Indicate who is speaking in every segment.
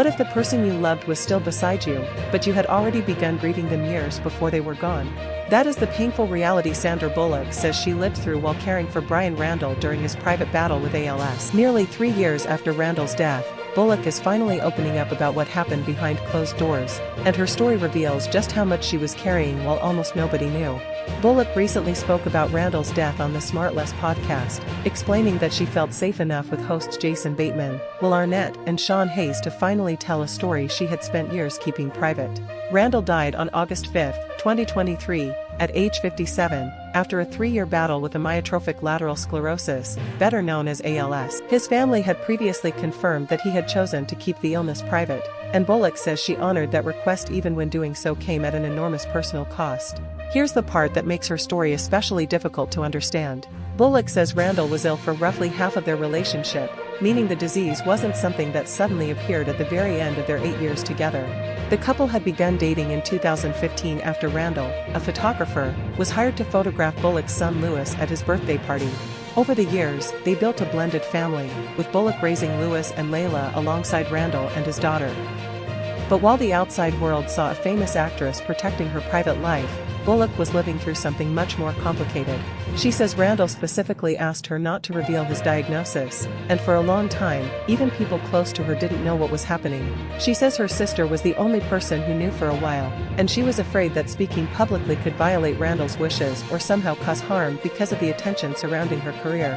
Speaker 1: What if the person you loved was still beside you, but you had already begun grieving them years before they were gone? That is the painful reality Sandra Bullock says she lived through while caring for Bryan Randall during his private battle with ALS. Nearly 3 years after Randall's death, Bullock is finally opening up about what happened behind closed doors, and her story reveals just how much she was carrying while almost nobody knew. Bullock recently spoke about Randall's death on the SmartLess podcast, explaining that she felt safe enough with hosts Jason Bateman, Will Arnett, and Sean Hayes to finally tell a story she had spent years keeping private. Randall died on August 5, 2023, at age 57, after a 3-year battle with amyotrophic lateral sclerosis, better known as ALS. His family had previously confirmed that he had chosen to keep the illness private, and Bullock says she honored that request even when doing so came at an enormous personal cost. Here's the part that makes her story especially difficult to understand. Bullock says Randall was ill for roughly half of their relationship, meaning the disease wasn't something that suddenly appeared at the very end of their 8 years together. The couple had begun dating in 2015 after Randall, a photographer, was hired to photograph Bullock's son Lewis at his birthday party. Over the years, they built a blended family, with Bullock raising Lewis and Layla alongside Randall and his daughter. But while the outside world saw a famous actress protecting her private life, Bullock was living through something much more complicated. She says Randall specifically asked her not to reveal his diagnosis, and for a long time, even people close to her didn't know what was happening. She says her sister was the only person who knew for a while, and she was afraid that speaking publicly could violate Randall's wishes or somehow cause harm because of the attention surrounding her career.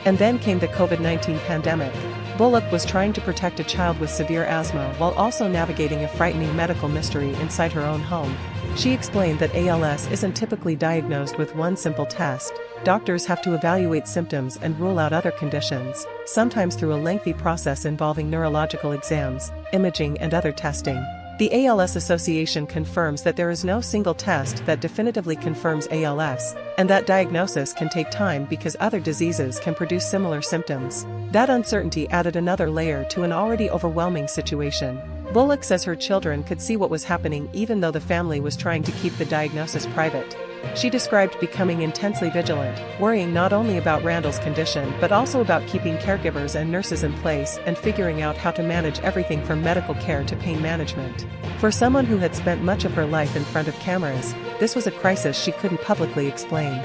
Speaker 1: And then came the COVID-19 pandemic. Bullock was trying to protect a child with severe asthma while also navigating a frightening medical mystery inside her own home. She explained that ALS isn't typically diagnosed with one simple test. Doctors have to evaluate symptoms and rule out other conditions, sometimes through a lengthy process involving neurological exams, imaging and other testing. The ALS Association confirms that there is no single test that definitively confirms ALS, and that diagnosis can take time because other diseases can produce similar symptoms. That uncertainty added another layer to an already overwhelming situation. Bullock says her children could see what was happening even though the family was trying to keep the diagnosis private. She described becoming intensely vigilant, worrying not only about Randall's condition but also about keeping caregivers and nurses in place and figuring out how to manage everything from medical care to pain management. For someone who had spent much of her life in front of cameras, this was a crisis she couldn't publicly explain.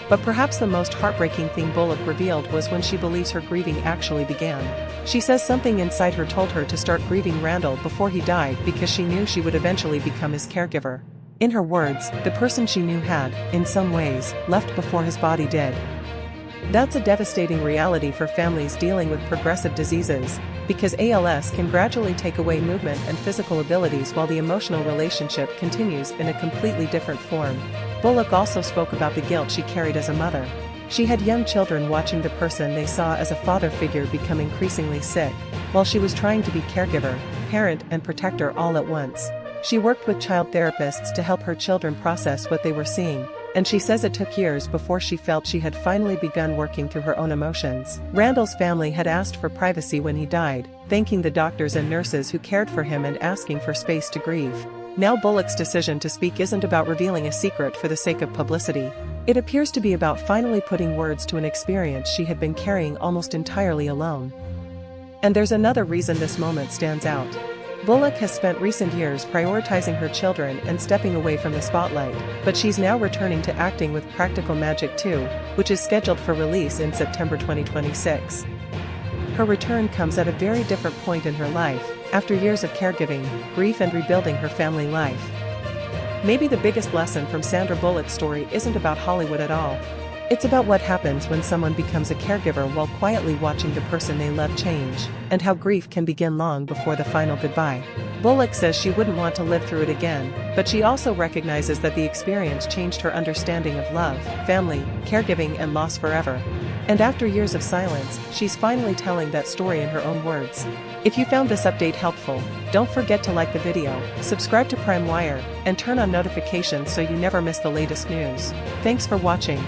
Speaker 1: But perhaps the most heartbreaking thing Bullock revealed was when she believes her grieving actually began. She says something inside her told her to start grieving Randall before he died because she knew she would eventually become his caregiver. In her words, the person she knew had, in some ways, left before his body did. That's a devastating reality for families dealing with progressive diseases, because ALS can gradually take away movement and physical abilities while the emotional relationship continues in a completely different form. Bullock also spoke about the guilt she carried as a mother. She had young children watching the person they saw as a father figure become increasingly sick, while she was trying to be caregiver, parent and protector all at once. She worked with child therapists to help her children process what they were seeing, and she says it took years before she felt she had finally begun working through her own emotions. Randall's family had asked for privacy when he died, thanking the doctors and nurses who cared for him and asking for space to grieve. Now Bullock's decision to speak isn't about revealing a secret for the sake of publicity. It appears to be about finally putting words to an experience she had been carrying almost entirely alone. And there's another reason this moment stands out. Bullock has spent recent years prioritizing her children and stepping away from the spotlight, but she's now returning to acting with Practical Magic 2, which is scheduled for release in September 2026. Her return comes at a very different point in her life, after years of caregiving, grief and rebuilding her family life. Maybe the biggest lesson from Sandra Bullock's story isn't about Hollywood at all. It's about what happens when someone becomes a caregiver while quietly watching the person they love change, and how grief can begin long before the final goodbye. Bullock says she wouldn't want to live through it again, but she also recognizes that the experience changed her understanding of love, family, caregiving and loss forever. And after years of silence, she's finally telling that story in her own words. If you found this update helpful, don't forget to like the video, subscribe to Prime Wire, and turn on notifications so you never miss the latest news. Thanks for watching.